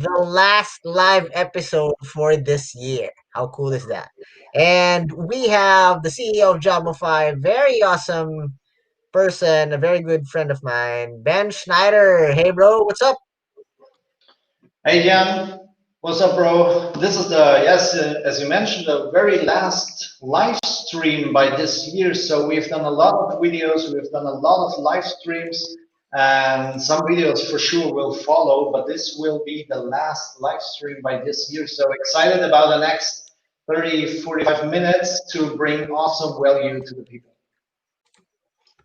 the last live episode for this year. How cool is that? And we have the CEO of Jobify, very awesome person, a very good friend of mine, Ben Schneider. Hey, bro, what's up? Hey Jan, what's up, bro? This is as you mentioned, the very last live stream by this year. So we've done a lot of videos, we've done a lot of live streams, and some videos for sure will follow. But this will be the last live stream by this year. So excited about the next 30, 45 minutes to bring awesome value to the people.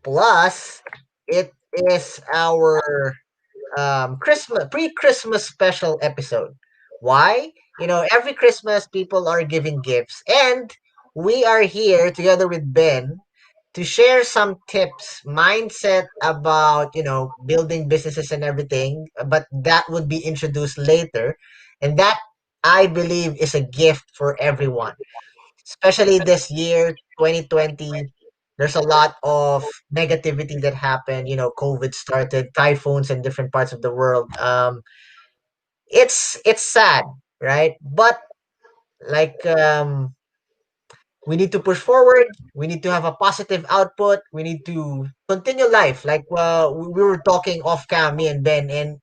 Plus, it is our Christmas pre-Christmas special episode. Why? Every Christmas people are giving gifts, and we are here together with Ben to share some tips, mindset about building businesses and everything. But that would be introduced later, and that I believe is a gift for everyone, especially this year 2020. There's a lot of negativity that happened. COVID started, typhoons in different parts of the world. It's sad, right? But like we need to push forward. We need to have a positive output. We need to continue life. Like we were talking off cam, me and Ben, and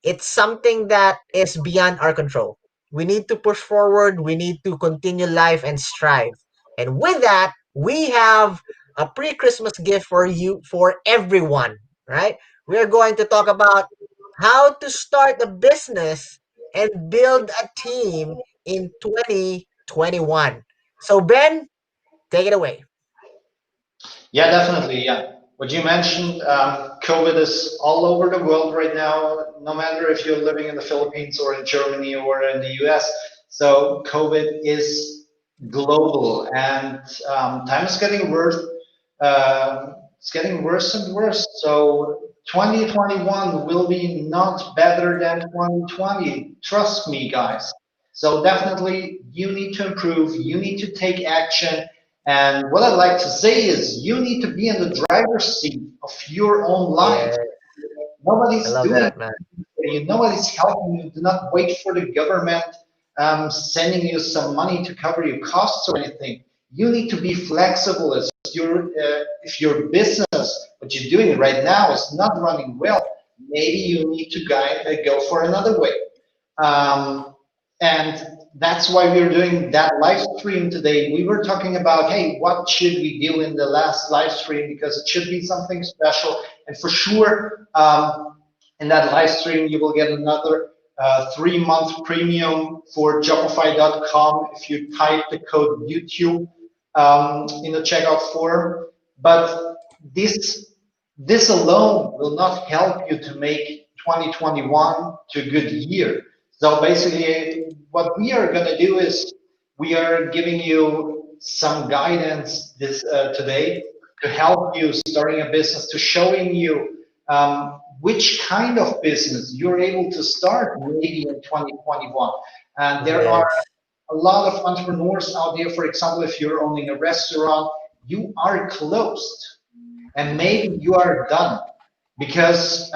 it's something that is beyond our control. We need to push forward. We need to continue life and strive. And with that, we have a pre-Christmas gift for you, for everyone, right? We are going to talk about how to start a business and build a team in 2021. So Ben, take it away. Yeah, definitely. Yeah. What you mentioned, COVID is all over the world right now, no matter if you're living in the Philippines or in Germany or in the US. So COVID is global, and time is getting worse. It's getting worse and worse. So 2021 will be not better than 2020. Trust me, guys. So definitely, you need to improve. You need to take action, and what I'd like to say is you need to be in the driver's seat of your own life. Yeah, I Nobody's love doing that, it man. for you. Nobody's helping you. Do not wait for the government sending you some money to cover your costs or anything. You need to be flexible. If your business, what you're doing right now, is not running well, maybe you need to go for another way. Um, and that's why we're doing that live stream today. We were talking about, hey, what should we do in the last live stream? Because it should be something special. And for sure, in that live stream, you will get another 3 month premium for Shopify.com if you type the code YouTube in the checkout form. But this this alone will not help you to make 2021 to a good year. So basically, what we are going to do is we are giving you some guidance this today to help you starting a business, to showing you which kind of business you're able to start maybe in 2021. And there are Yes. a lot of entrepreneurs out there. For example, if you're owning a restaurant, you are closed and maybe you are done because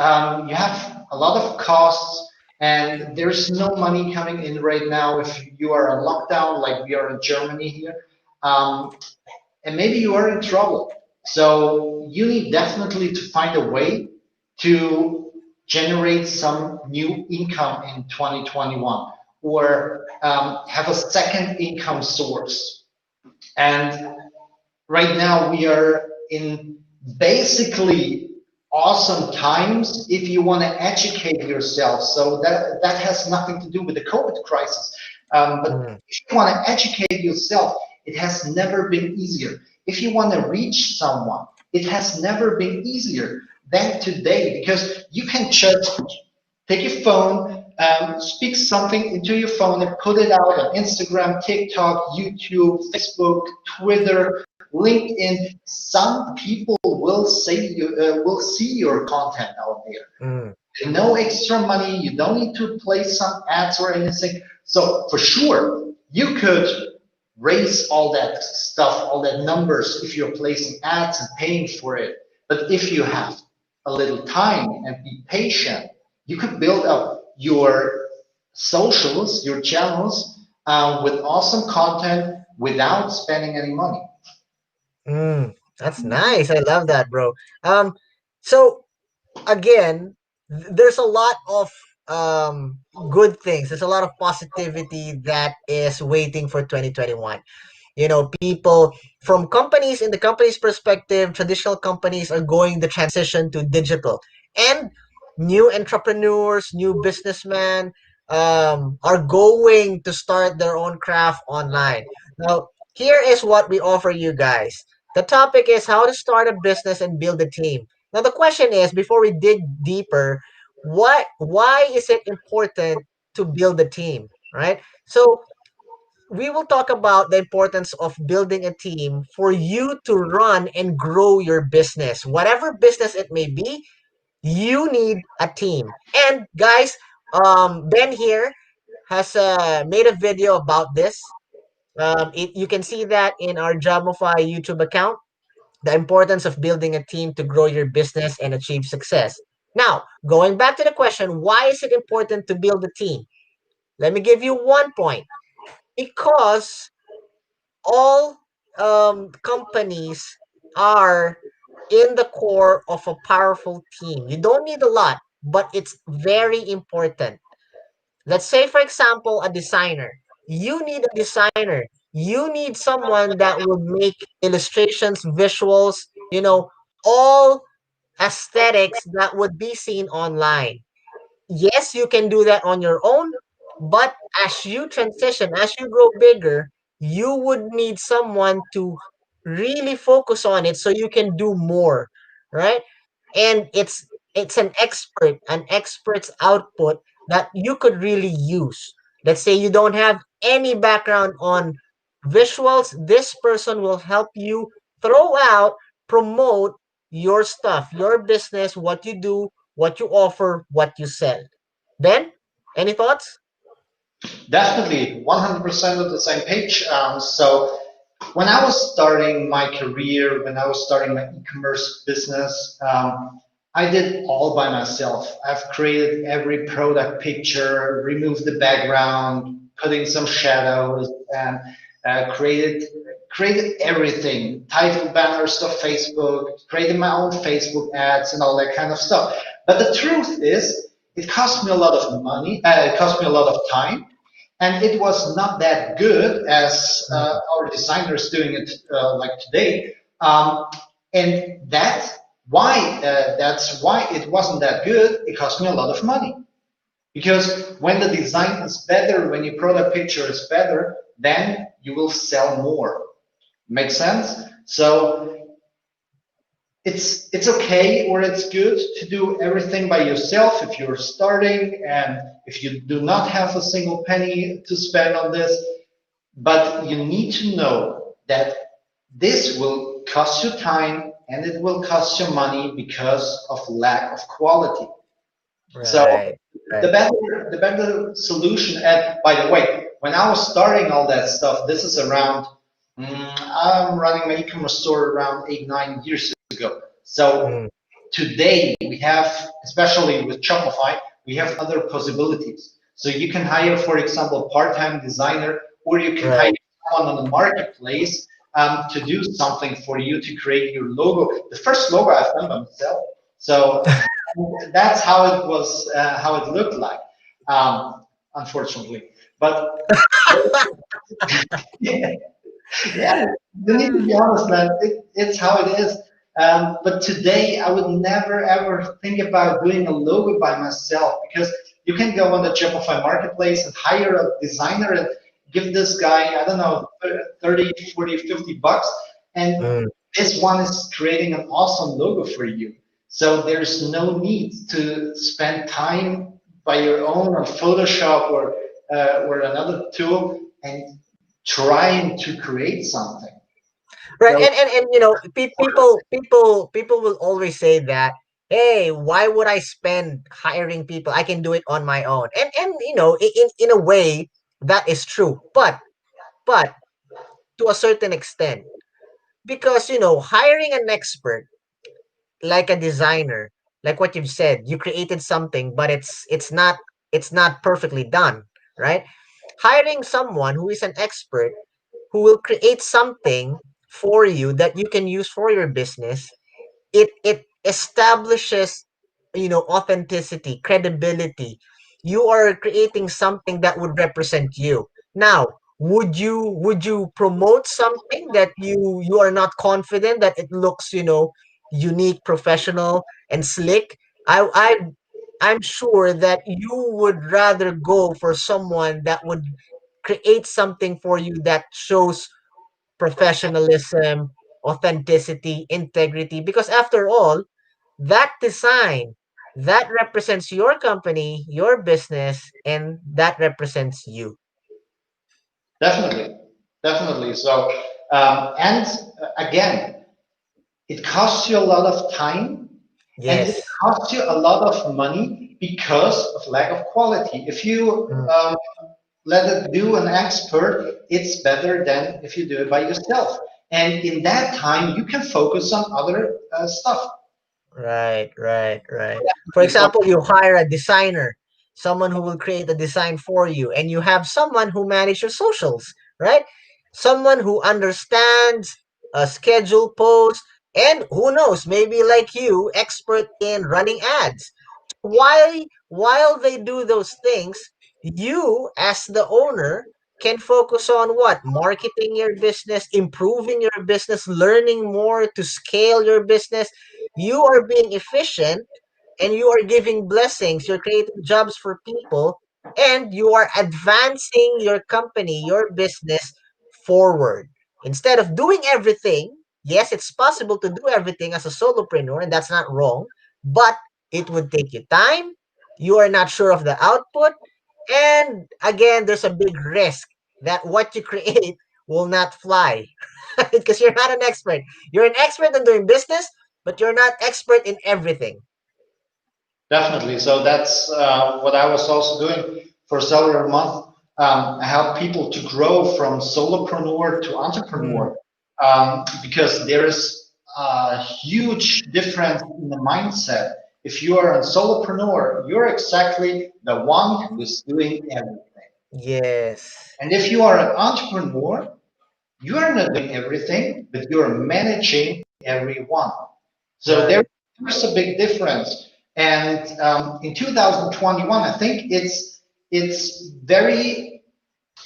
you have a lot of costs and there's no money coming in right now if you are on lockdown like we are in Germany here. Um, and maybe you are in trouble. So you need definitely to find a way to generate some new income in 2021 or have a second income source. And right now we are in basically awesome times if you want to educate yourself. So that has nothing to do with the COVID crisis. But Mm, if you want to educate yourself, it has never been easier. If you want to reach someone, it has never been easier than today because you can just take your phone, speak something into your phone, and put it out on Instagram, TikTok, YouTube, Facebook, Twitter, LinkedIn. Some people will see your content out there. mm, No extra money. You don't need to place some ads or anything. So for sure, you could raise all that stuff, all that numbers if you're placing ads and paying for it. But if you have a little time and be patient, you could build up your socials, your channels, with awesome content without spending any money. Mm, that's nice. I love that, bro. So again, there's a lot of um good things. There's a lot of positivity that is waiting for 2021. People from companies, in the company's perspective, traditional companies are going the transition to digital, and new entrepreneurs, new businessmen are going to start their own craft online. Now, here is what we offer you guys. The topic is how to start a business and build a team. Now, the question is, before we dig deeper, why is it important to build a team, right? So we will talk about the importance of building a team for you to run and grow your business. Whatever business it may be, you need a team. And guys, Ben here has made a video about this. You can see that in our Jobify YouTube account, the importance of building a team to grow your business and achieve success. Now, going back to the question, why is it important to build a team? Let me give you one point. Because all companies are in the core of a powerful team. You don't need a lot, but it's very important. Let's say, for example, a designer. You need a designer. You need someone that will make illustrations, visuals, all aesthetics that would be seen online. Yes, you can do that on your own, but as you transition, as you grow bigger, you would need someone to really focus on it so you can do more, right? And it's an expert's output that you could really use. Let's say you don't have any background on visuals, this person will help you throw out, promote your stuff, your business, what you do, what you offer, what you sell. Ben, any thoughts? Definitely 100% of the same page. So when I was starting my career, when I was starting my e-commerce business, I did all by myself. I've created every product picture, removed the background, put in some shadows, and created everything. Title banners to Facebook, created my own Facebook ads, and all that kind of stuff. But the truth is, it cost me a lot of money. It cost me a lot of time, and it was not that good as Mm, our designers doing it like today. And that's why it wasn't that good. It cost me a lot of money because when the design is better, when your product picture is better, then you will sell more. Make sense? So it's okay or it's good to do everything by yourself if you're starting and if you do not have a single penny to spend on this. But you need to know that this will cost you time and it will cost you money because of lack of quality. So right, right. the better solution. And by the way, when I was starting all that stuff, this is around. I'm running my e-commerce store around 8 9 years ago. So Mm, today we have, especially with Shopify, we have other possibilities. So you can hire, for example, a part-time designer, or you can hire right. someone on the marketplace to do something for you to create your logo. The first logo I've done by myself. So that's how it was, how it looked like, unfortunately. But yeah, yeah, you need to be honest, man. It's how it is. But today, I would never ever think about doing a logo by myself because you can go on the Shopify marketplace and hire a designer and give this guy, I don't know, 30, 40, 50 bucks. And Mm, this one is creating an awesome logo for you. So there's no need to spend time by your own on Photoshop or another tool and trying to create something. right. So And people will always say that, hey, why would I spend hiring people? I can do it on my own. And in a way, that is true. But to a certain extent, because hiring an expert like a designer, like what you've said, you created something, but it's not. it's not perfectly done, right? Hiring someone who is an expert who will create something for you that you can use for your business, it establishes, authenticity, credibility. You are creating something that would represent you. Now, would you promote something that you are not confident that it looks, unique, professional, and slick? I'm sure that you would rather go for someone that would create something for you that shows professionalism, authenticity, integrity, because after all, that design, that represents your company, your business, and that represents you. Definitely, definitely. So, and again, it costs you a lot of time and it Yes. costs you a lot of money because of lack of quality. If you Mm, let it do an expert, it's better than if you do it by yourself. And in that time, you can focus on other stuff. right, right, right. For example, you hire a designer, someone who will create a design for you, and you have someone who manages your socials, right? Someone who understands a schedule post, and who knows, maybe like you, expert in running ads. While they do those things, you as the owner can focus on what? Marketing your business, improving your business, learning more to scale your business. You are being efficient and you are giving blessings, you're creating jobs for people, and you are advancing your company, your business forward. Instead of doing everything, yes, it's possible to do everything as a solopreneur, and that's not wrong, but it would take you time. You are not sure of the output. And again, there's a big risk that what you create will not fly because you're not an expert. You're an expert in doing business, but you're not expert in everything. Definitely. So that's what I was also doing for several months. I help people to grow from solopreneur to Mm, entrepreneur because there is a huge difference in the mindset. If you are a solopreneur, you're exactly the one who is doing everything. yes. And if you are an entrepreneur, you are not doing everything, but you are managing everyone. So Right. there's a big difference. And in 2021, I think it's very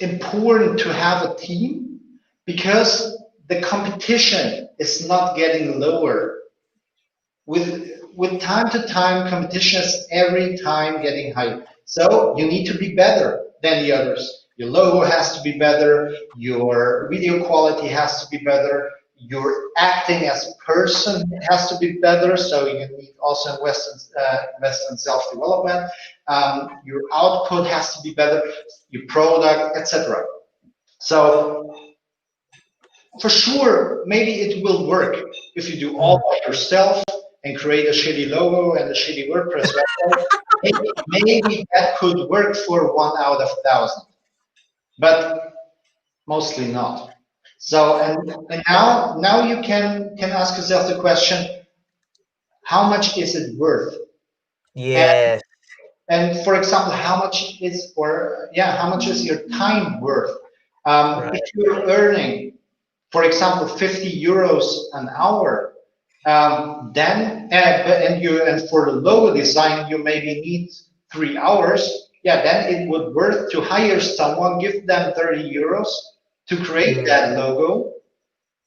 important to have a team because the competition is not getting lower with time to time competition is every time getting higher, so you need to be better than the others. Your logo has to be better, your video quality has to be better, your acting as a person has to be better, so you need also invest in self-development. Your output has to be better, your product, etc. So for sure, maybe it will work if you do all Mm, by yourself and create a shitty logo and a shitty WordPress website. Maybe that could work for 1 out of 1,000, but mostly not. So and now you can ask yourself the question, how much is it worth? And yes. and for example, how much is or yeah, how much is your time worth? If Right. you're earning, for example, 50 euros an hour, then and for the logo design you maybe need 3 hours. Yeah, then it would worth to hire someone, give them 30 euros to create Mm, that logo,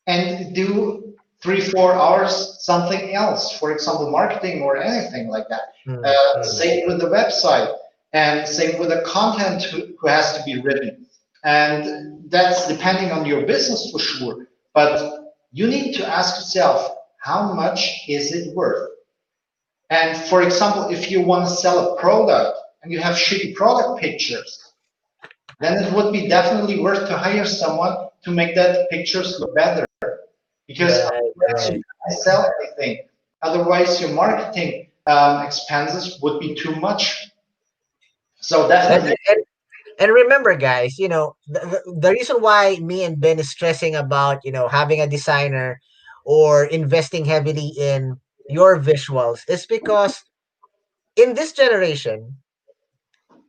and do 3 4 hours something else, for example marketing or anything like that. mm, mm. Same with the website, and same with the content who has to be written, and that's depending on your business for sure, but you need to ask yourself how much is it worth. And for example, if you want to sell a product and you have shitty product pictures, then it would be definitely worth to hire someone to make that pictures look better, because Right, otherwise you right. can't sell anything. Otherwise, your marketing expenses would be too much. So And, definitely, and, and remember, guys, the reason why me and Ben is stressing about, having a designer or investing heavily in your visuals is because in this generation,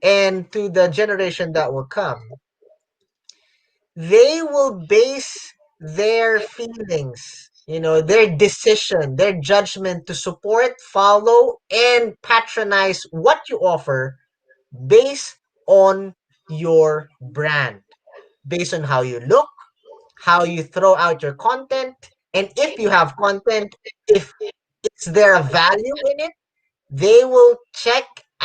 and to the generation that will come, they will base their feelings, their decision, their judgment to support, follow, and patronize what you offer based on your brand, based on how you look, how you throw out your content, and if you have content, if is there a value in it, they will check,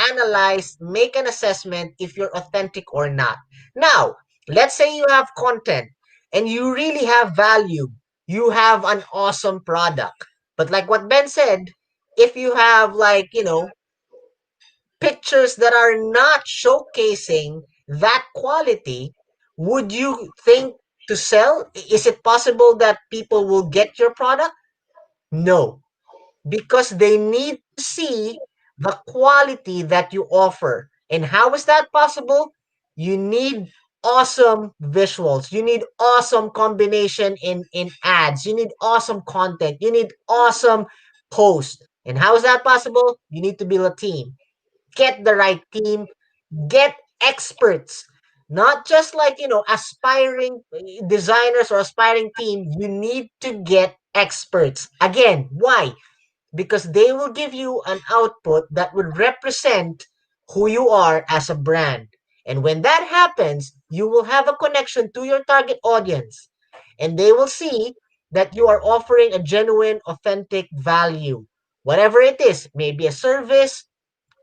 analyze, make an assessment if you're authentic or not. Now, let's say you have content and you really have value. You have an awesome product. But like what Ben said, if you have like, pictures that are not showcasing that quality, would you think to sell? Is it possible that people will get your product? No, because they need to see the quality that you offer. And how is that possible? You need awesome visuals. You need awesome combination in ads. You need awesome content. You need awesome post. And how is that possible? You need to build a team. Get the right team, get experts, not just like, aspiring designers or aspiring team. You need to get experts. Again, why? Because they will give you an output that would represent who you are as a brand. And when that happens, you will have a connection to your target audience, and they will see that you are offering a genuine, authentic value. Whatever it is, maybe a service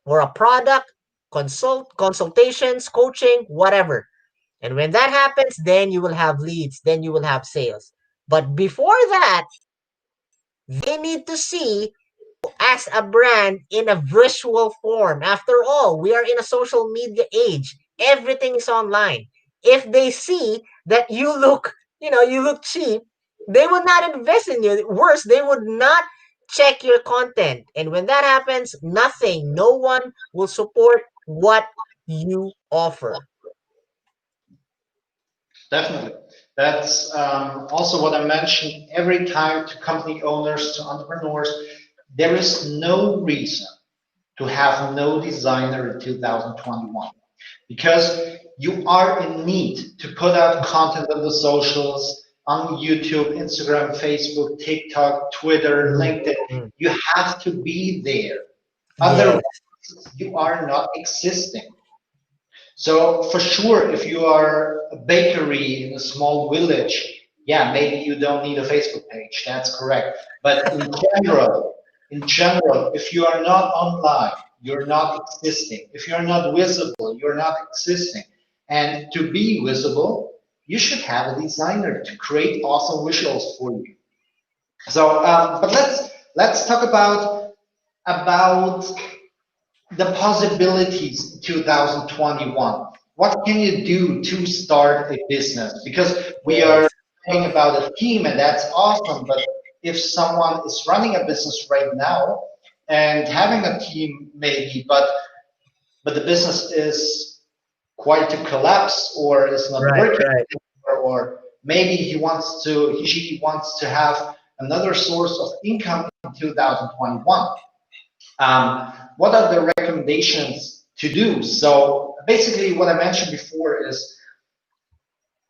or a product, consultations, coaching, whatever. And when that happens, then you will have leads, then you will have sales. But before that, they need to see as a brand in a visual form. After all, we are in a social media age. Everything is online. If they see that you look cheap, they would not invest in you. Worse, they would not check your content. And when that happens, no one will support what you offer. Definitely. That's also what I mentioned every time to company owners, to entrepreneurs. There is no reason to have no designer in 2021 because you are in need to put out content on the socials, on YouTube, Instagram, Facebook, TikTok, Twitter, LinkedIn. Mhm. You have to be there. Otherwise, Yes, you are not existing. So for sure, if you are a bakery in a small village, yeah, maybe you don't need a Facebook page. That's correct. But in general, if you are not online, you're not existing. If you're not visible, you're not existing. And to be visible, you should have a designer to create awesome visuals for you. So, but let's talk about the possibilities in 2021. What can you do to start a business? Because we are yes, talking about a team, and that's awesome. But if someone is running a business right now and having a team, maybe, but the business is quite to collapse or is not right, working, right. or maybe she wants to have another source of income in 2021. What are the recommendations to do? So basically, what I mentioned before is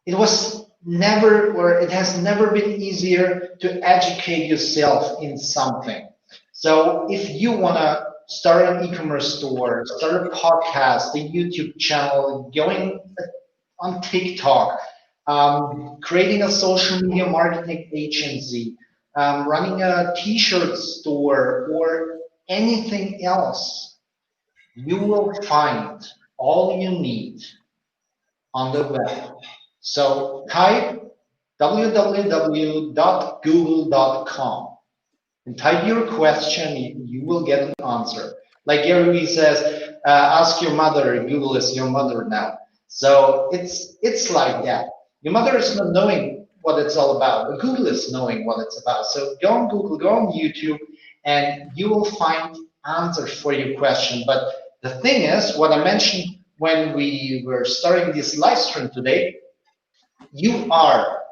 it was never, or it has never been easier to educate yourself in something. So if you want to start an e-commerce store, start a podcast, a YouTube channel, going on TikTok, creating a social media marketing agency, running a t-shirt store, or anything else, you will find all you need on the web. So type www.google.com and type your question, you will get an answer. Like Gary says, ask your mother. Google is your mother now. So it's like that. Your mother is not knowing what it's all about, but Google is knowing what it's about. So go on Google, go on YouTube, and you will find answers for your question. But the thing is, what I mentioned when we were starting this live stream today, you are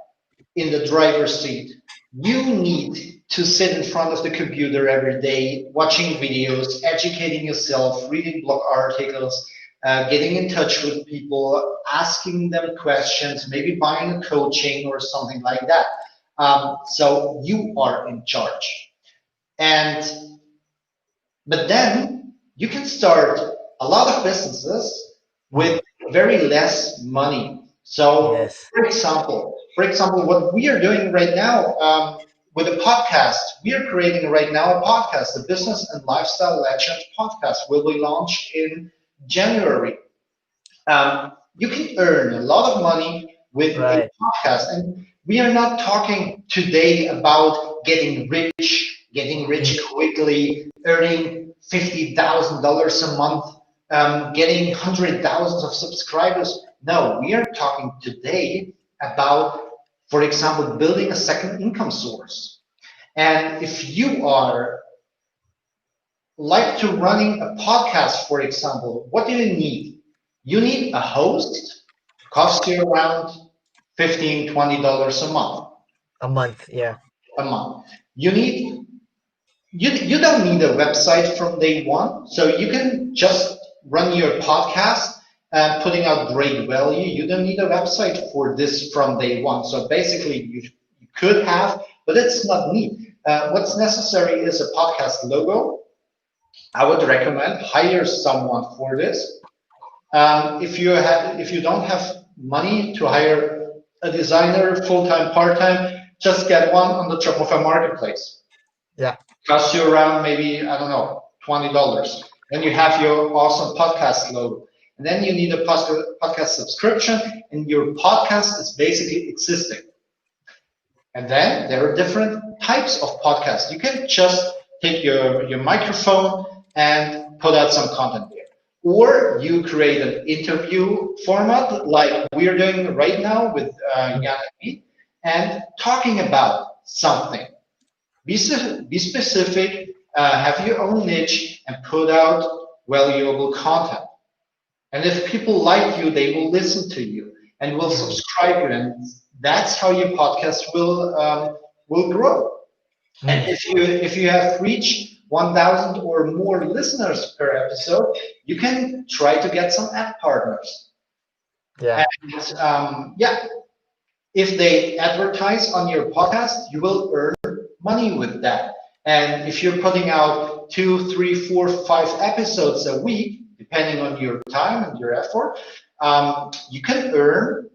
in the driver's seat. You need to sit in front of the computer every day, watching videos, educating yourself, reading blog articles, getting in touch with people, asking them questions, maybe buying a coaching or something like that. So you are in charge. And but then you can start a lot of businesses Mm. with very less money. So, Yes. for example, what we are doing right now with a podcast, we are creating right now a podcast, the Business and Lifestyle Legends podcast, will be launched in January. You can earn a lot of money with a Right. podcast. And we are not talking today about getting Mm. rich quickly, earning $50,000 a month, getting hundred thousands of subscribers. No, we are talking today about, for example, building a second income source. And if you are like to running a podcast, for example, what do you need? You need a host, costs you around $15, $20 a month. A month. Yeah. A month. You need you don't need a website from day one, so you can just run your podcast and putting out great value. You don't need a website for this from day one. So basically, you could have, but it's not neat. What's necessary is a podcast logo. I would recommend hire someone for this. If you don't have money to hire a designer full time, part time, just get one on the Shopify marketplace. Yeah. Costs you around maybe I don't know $20. Then you have your awesome podcast logo, and then you need a podcast subscription, and your podcast is basically existing. And then there are different types of podcasts. You can just take your microphone and put out some content there. Or you create an interview format like we're doing right now with Mm. Jan and me, and talking about something. Be specific, have your own niche, and put out valuable content. And if people like you, they will listen to you and will Mm. subscribe you, and that's how your podcast will grow. And Mm. if you have reached 1,000 or more listeners per episode, you can try to get some ad partners. Yeah. And yeah, if they advertise on your podcast, you will earn money with that. And if you're putting out two, three, four, 5 episodes a week, depending on your time and your effort, you can earn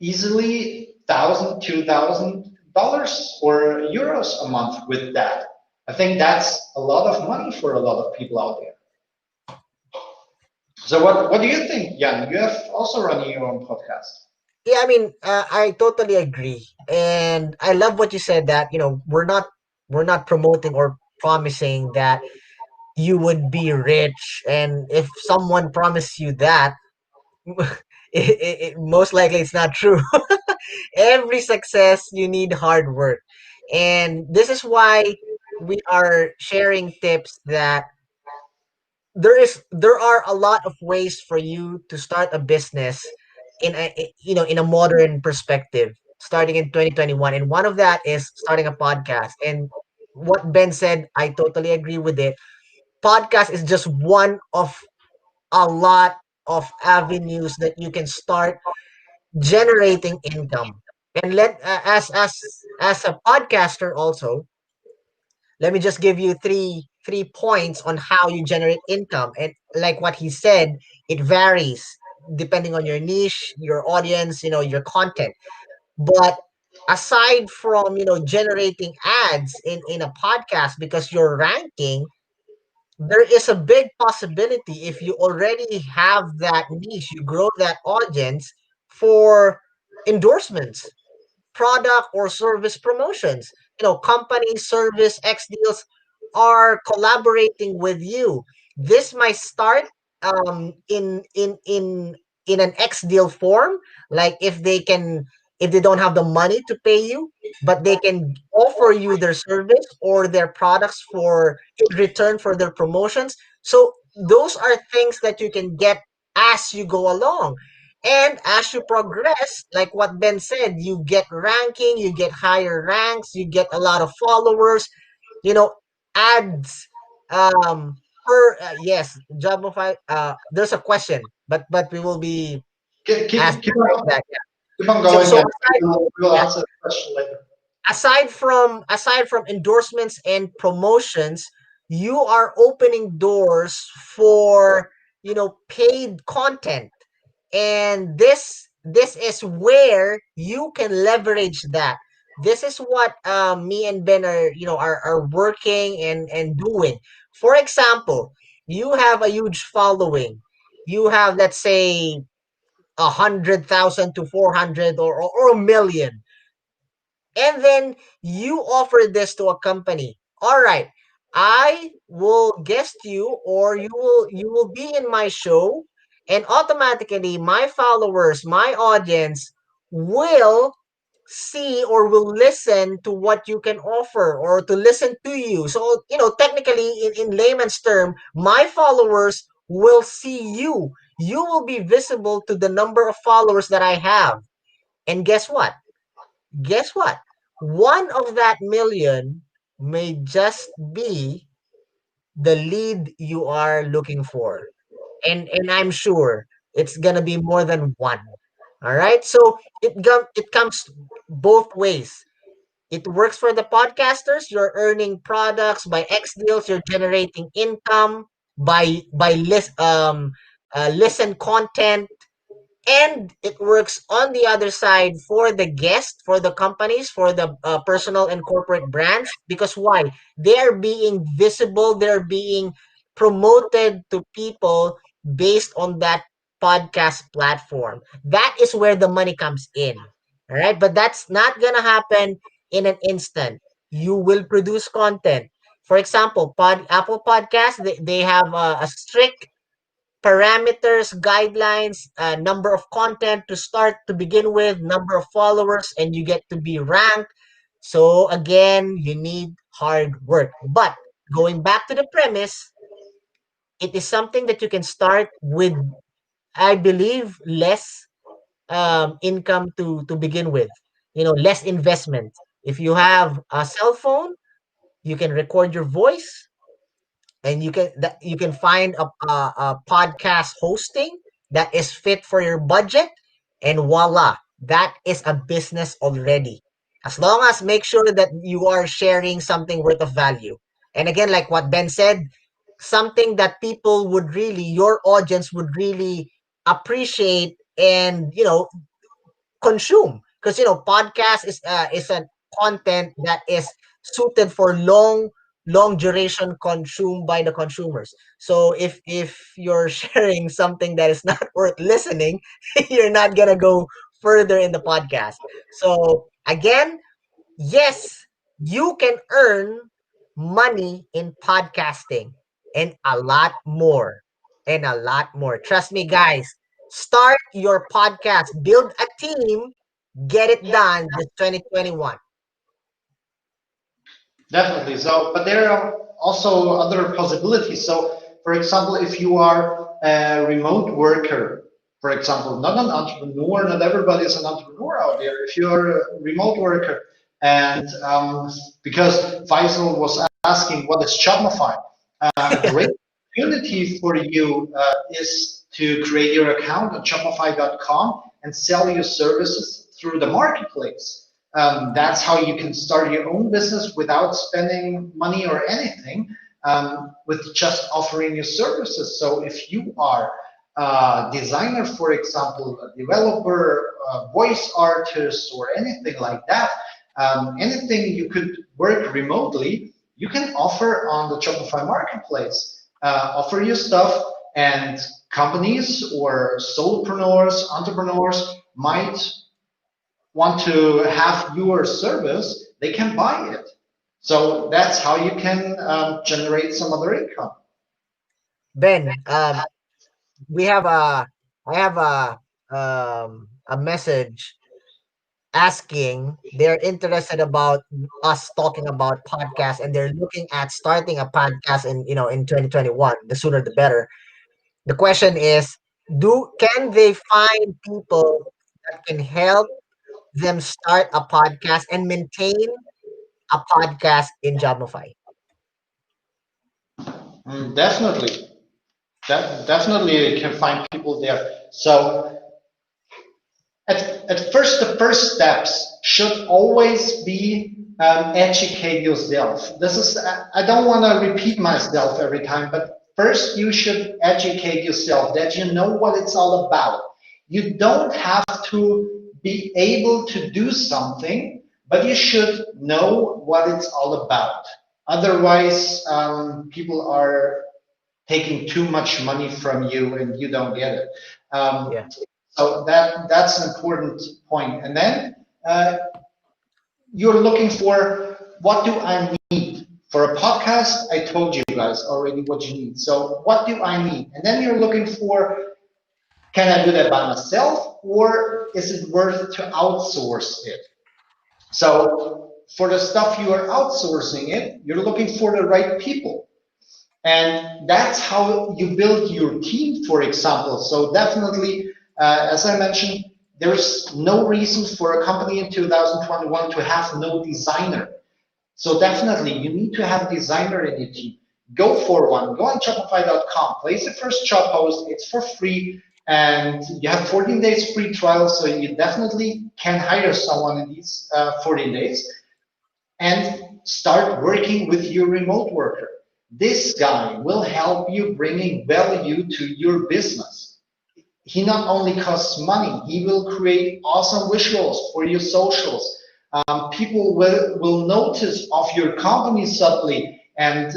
easily $1,000, $2,000 or euros a month with that. I think that's a lot of money for a lot of people out there. So what do you think, Jan? You have also running your own podcast. Yeah, I mean, I totally agree, and I love what you said that we're not promoting or promising that you would be rich, and if someone promised you that, most likely it's not true. Every success you need hard work, and this is why we are sharing tips that there are a lot of ways for you to start a business in a modern perspective starting in 2021, and one of that is starting a podcast. And what Ben said, I totally agree with it. Podcast is just one of a lot of avenues that you can start generating income. And as a podcaster also, let me just give you three points on how you generate income. And like what he said, it varies depending on your niche, your audience, your content. But aside from generating ads in a podcast because you're ranking, there is a big possibility if you already have that niche, you grow that audience for endorsements, product or service promotions. Company service X deals are collaborating with you. This might start in an X deal form, like if they don't have the money to pay you, but they can offer you their service or their products for in return for their promotions. So those are things that you can get as you go along. And as you progress, like what Ben said, you get ranking, you get higher ranks, you get a lot of followers, you know, ads. Yes, Jobify. There's a question, but we will be Keep answering on, that. keep on So going, so and aside, we'll yeah, answer the question later. aside from endorsements and promotions, you are opening doors for, paid content, and this is where you can leverage that. This is what me and Ben are working and doing. For example, you have a huge following. You have, let's say, 100,000 to 400, or a million, and then you offer this to a company. All right, I will guest you, or you will be in my show, and automatically my followers, my audience will see or will listen to what you can offer, or to listen to you. So, technically, in layman's term, my followers will see you. You will be visible to the number of followers that I have. And guess what? One of that million may just be the lead you are looking for. And I'm sure it's gonna be more than one. All right. So it comes both ways. It works for the podcasters. You're earning products by X deals. You're generating income by listen content, and it works on the other side for the guest, for the companies, for the personal and corporate brands. Because why? They are being visible, they're being promoted to people based on that podcast platform. That is where the money comes in. All right, but that's not gonna happen in an instant. You will produce content. For example, Apple Podcasts, they have a strict parameters, guidelines, number of content to start to begin with, number of followers, and you get to be ranked. So again, you need hard work. But going back to the premise, it is something that you can start with, I believe, less income to begin with. Less investment. If you have a cell phone, you can record your voice, and you can find a podcast hosting that is fit for your budget, and voila, that is a business already, as long as make sure that you are sharing something worth of value. And again, like what Ben said, something that people would really, your audience would really appreciate, and consume, because podcast is a content that is suited for long duration consumed by the consumers. So if you're sharing something that is not worth listening, you're not gonna go further in the podcast. So again, yes, you can earn money in podcasting, and a lot more, and a lot more. Trust me, guys. Start your podcast, build a team, get it done this 2021. Definitely. So, but there are also other possibilities. So, for example, if you are a remote worker, for example, not an entrepreneur, not everybody is an entrepreneur out there. If you're a remote worker, and because Faisal was asking what is Shopify, a Yeah. great opportunity for you is to create your account on Shopify.com and sell your services through the marketplace. That's how you can start your own business without spending money or anything, with just offering your services. So if you are a designer, for example, a developer, a voice artist, or anything like that, anything you could work remotely, you can offer on the Shopify marketplace. Offer your stuff, and companies or solopreneurs, entrepreneurs might want to have your service, they can buy it. So that's how you can generate some other income. Ben, we have a I have a message asking, they're interested about us talking about podcasts, and they're looking at starting a podcast in 2021. The sooner the better. The question is, can they find people that can help them start a podcast and maintain a podcast in Jobify? Definitely, definitely you can find people there. So at first, the first steps should always be educate yourself. This is, I don't want to repeat myself every time, but first you should educate yourself that you know what it's all about. You don't have to be able to do something, but you should know what it's all about. Otherwise, people are taking too much money from you and you don't get it. Yeah. So that's an important point. And then you're looking for what do I need for a podcast? I told you guys already what you need. So what do I need? And then you're looking for can I do that by myself or is it worth to outsource it? So for the stuff you are outsourcing it, you're looking for the right people. And that's how you build your team, for example. So definitely, as I mentioned, there's no reason for a company in 2021 to have no designer. So definitely, you need to have a designer in your team. Go for one. Go on Shopify.com. Place the first job post. It's for free, and you have 14 days free trial. So you definitely can hire someone in these 14 days and start working with your remote worker. This guy will help you bringing value to your business. He not only costs money, he will create awesome visuals for your socials. People will notice of your company subtly and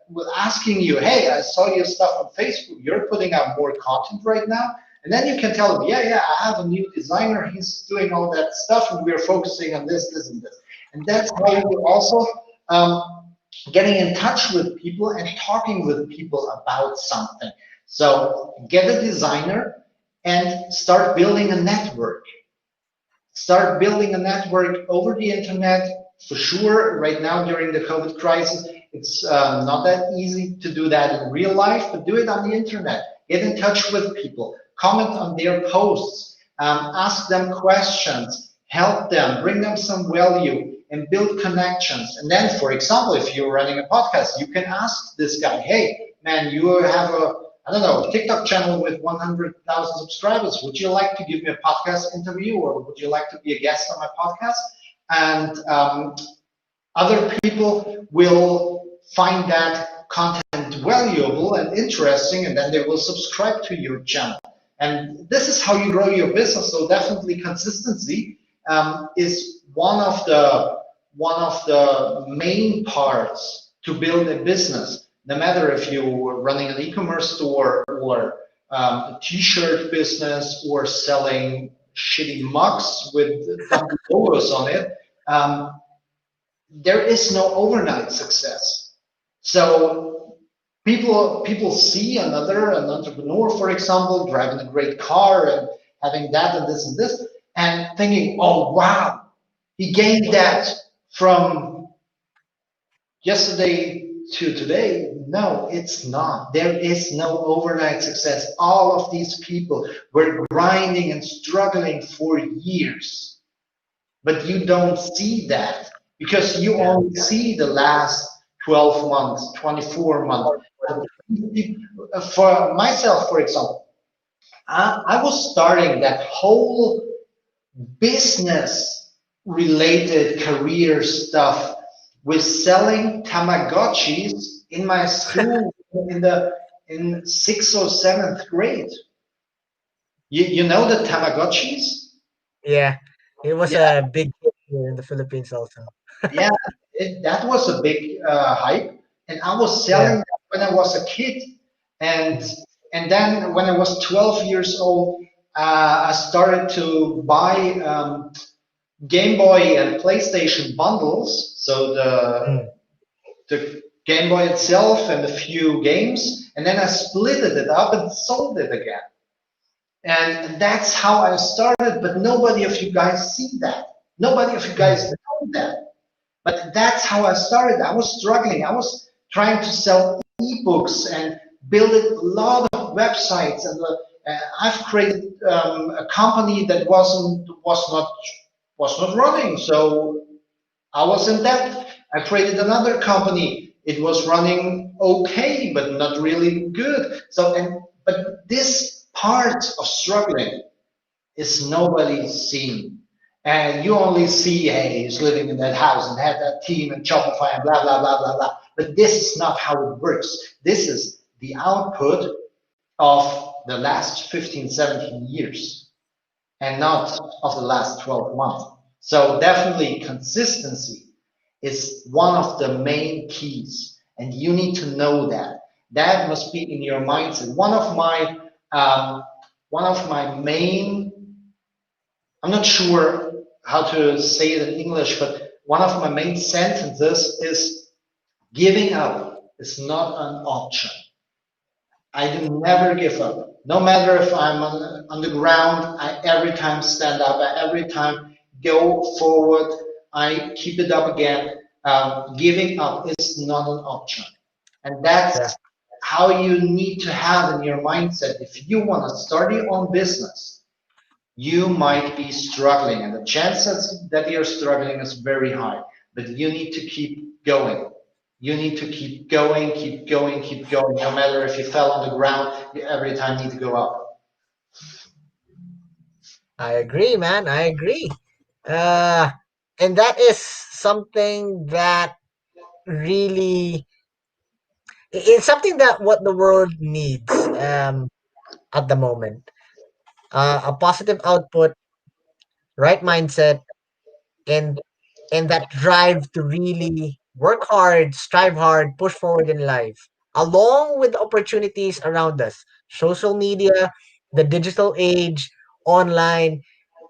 will asking you, hey, I saw your stuff on Facebook. You're putting out more content right now. And then you can tell them, yeah, I have a new designer. He's doing all that stuff, and we're focusing on this, and this. And that's how you're also getting in touch with people and talking with people about something. So get a designer and start building a network. Start building a network over the internet. For sure, right now during the COVID crisis, it's not that easy to do that in real life, but do it on the internet. Get in touch with people, comment on their posts, ask them questions, help them, bring them some value, and build connections. And then, for example, if you're running a podcast, you can ask this guy, hey, man, you have a I don't know, TikTok channel with 100,000 subscribers. Would you like to give me a podcast interview or would you like to be a guest on my podcast? And other people will find that content valuable and interesting, and then they will subscribe to your channel. And this is how you grow your business. So definitely consistency is one of the main parts to build a business. No matter if you're running an e-commerce store or a t-shirt business or selling shitty mugs with dumb logos on it, there is no overnight success. So people see an entrepreneur, for example, driving a great car and having that and this, and thinking, oh wow, he gained that from yesterday to today. No, it's not. There is no overnight success. All of these people were grinding and struggling for years, but you don't see that because you Yeah. only see the last 12 months, 24 months. For myself, for example, I was starting that whole business related career stuff with selling Tamagotchis in my school in sixth or seventh grade. You know the Tamagotchis? Yeah. It was Yeah, a big hit here in the Philippines also. yeah, that was a big hype, and I was Yeah. selling that when I was a kid, and Mhm. and then when I was 12 years old, I started to buy Game Boy and PlayStation bundles. So Mm. the Game Boy itself and a few games, and then I split it up and sold it again. And that's how I started, but nobody of you guys see that. Nobody of you guys Mm. know that. But that's how I started. I was struggling. I was trying to sell ebooks and build a lot of websites, and I've created a company that was not running. So I was in debt. I created another company. it was running okay, but not really good. So, but this part of struggling is nobody seeing. And you only see, hey, he's living in that house and had that team and Shopify and blah, blah, blah, blah, blah. But this is not how it works. This is the output of the last 15, 17 years and not of the last 12 months. So definitely consistency is one of the main keys, and you need to know that. That must be in your mindset. Um, one of my main, I'm not sure how to say it in English, but one of my main sentences is giving up is not an option. I do never give up. No matter if I'm on the ground, I every time stand up, I every time go forward, I keep it up again. Giving up is not an option. And Yeah, that's how you need to have in your mindset. If you want to start your own business, you might be struggling, and the chances that you're struggling is very high, but you need to keep going. You need to keep going, keep going, keep going. No matter if you fell on the ground, you every time need to go up. I agree, man. I agree. Uh, and that is something that really it's something that what the world needs at the moment. A positive output, right mindset, and that drive to really work hard, strive hard, push forward in life, along with the opportunities around us. Social media, the digital age, online,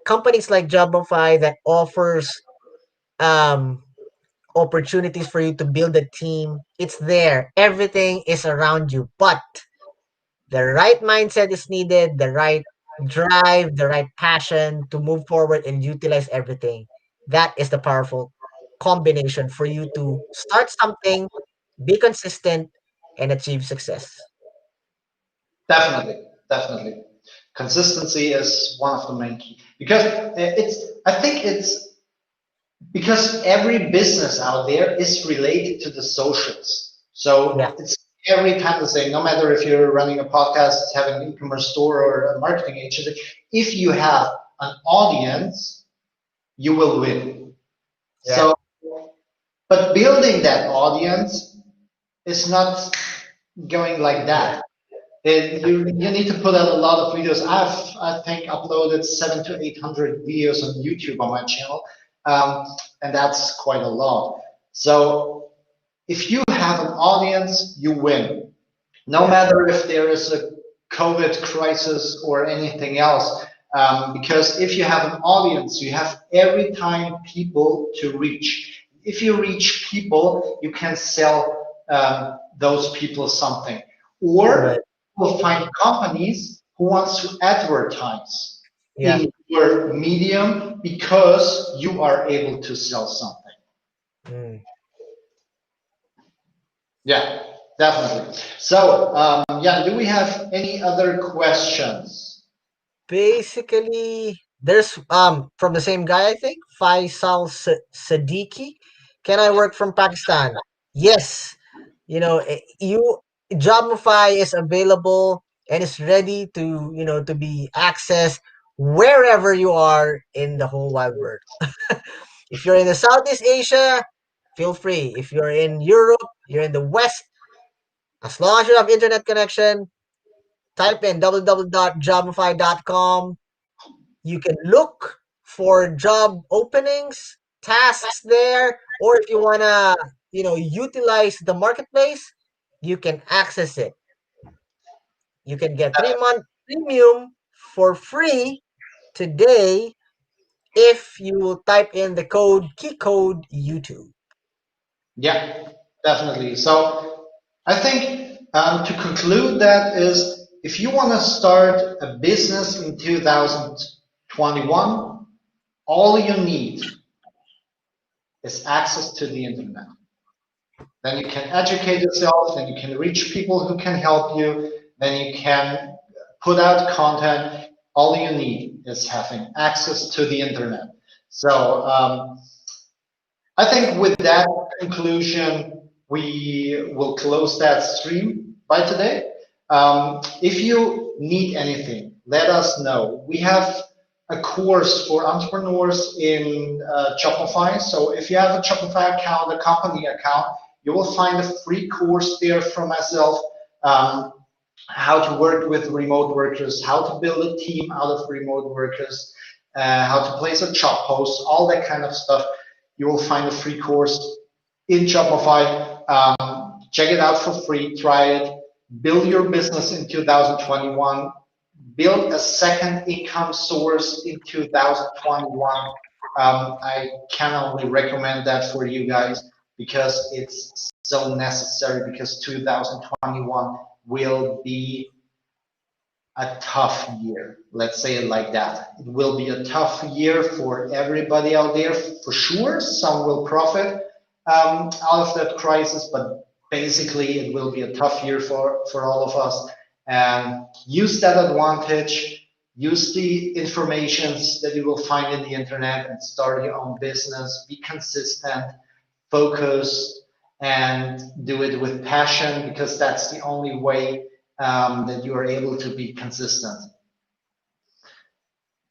companies like Jobify that offers um opportunities for you to build a team. It's there. Everything is around you. But the right mindset is needed, the right drive, the right passion to move forward and utilize everything. That is the powerful combination for you to start something, be consistent, and achieve success. Definitely, definitely. Consistency is one of the main key because I think it's because every business out there is related to the socials. Yeah, So it's every time the same, no matter if you're running a podcast, having an e-commerce store or a marketing agency, if you have an audience, you will win. yeah, So, but building that audience is not going like yeah, that. You need to put out a lot of videos. I think uploaded 700 to 800 videos on YouTube on my channel, um, and that's quite a lot. So if you have an audience, you win. No yeah, matter if there is a COVID crisis or anything else, because if you have an audience, you have every time people to reach. If you reach people, you can sell those people something, or right, you'll find companies who wants to advertise yeah, in your medium because you are able to sell something. mm. Yeah, definitely. So, yeah, do we have any other questions? Basically, there's from the same guy, I think, Faisal Siddiqui. Can I work from Pakistan? Yes. You Jobify is available and is ready to to be accessed wherever you are in the whole wide world. If you're in the Southeast Asia, feel free. If you're in Europe, you're in the West, as long as you have internet connection, type in www.jobify.com. You can look for job openings, tasks there, or if you wanna, utilize the marketplace, you can access it. You can get 3 month premium for free today if you type in the key code YouTube. Yeah, definitely. So, I think to conclude that is if you want to start a business in 2021, all you need is access to the internet. Then you can educate yourself, then you can reach people who can help you, then you can put out content. All you need is having access to the internet. So I think with that conclusion, we will close that stream by today. If you need anything, let us know. We have a course for entrepreneurs in Shopify. So if you have a Shopify account, a company account, you will find a free course there from myself. Um, how to work with remote workers, how to build a team out of remote workers, how to place a job post, all that kind of stuff. You will find a free course in Shopify. Check it out for free, try it, build your business in 2021, build a second income source in 2021. I can only recommend that for you guys because it's so necessary because 2021 will be a tough year. Let's say it like that. It will be a tough year for everybody out there for sure. Some will profit out of that crisis, but basically it will be a tough year for all of us. And use that advantage. Use the informations that you will find in the internet and start your own business. Be consistent, focus, and do it with passion because that's the only way that you are able to be consistent.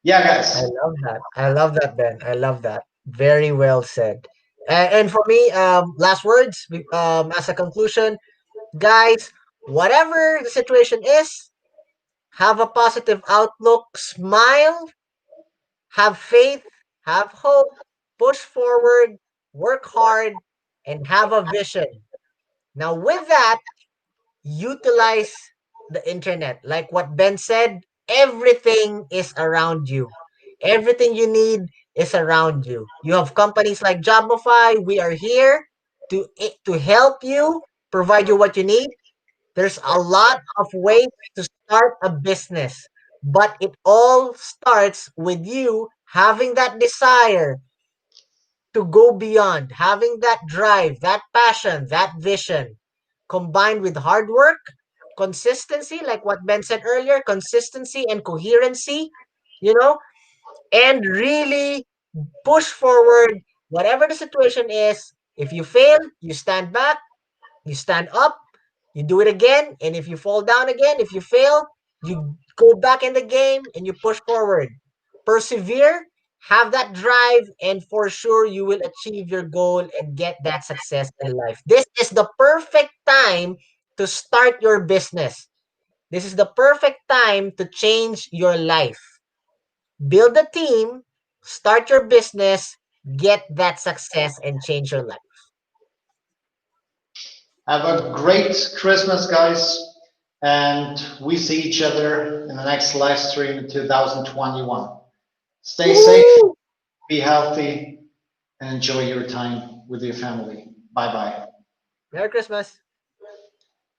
Yeah, I guys. love that. I love that, Ben. I love that. Very well said. And for me, last words as a conclusion, guys. Whatever the situation is, have a positive outlook, smile, have faith, have hope, push forward, work hard, and have a vision. Now, with that, utilize the internet. Like what Ben said, everything is around you. Everything you need is around you. You have companies like Jobify. We are here to help you, provide you what you need. There's a lot of ways to start a business, but it all starts with you having that desire to go beyond, having that drive, that passion, that vision, combined with hard work, consistency, like what Ben said earlier, consistency and coherency, you know, and really push forward whatever the situation is. If you fail, you stand back, you stand up, you do it again, and if you fall down again, if you fail, you go back in the game and you push forward. Persevere, have that drive, and for sure you will achieve your goal and get that success in life. This is the perfect time to start your business. This is the perfect time to change your life. Build a team, start your business, get that success, and change your life. Have a great Christmas, guys. And we see each other in the next live stream in 2021. Stay safe, Woo! be healthy, and enjoy your time with your family. Bye bye. Merry Christmas.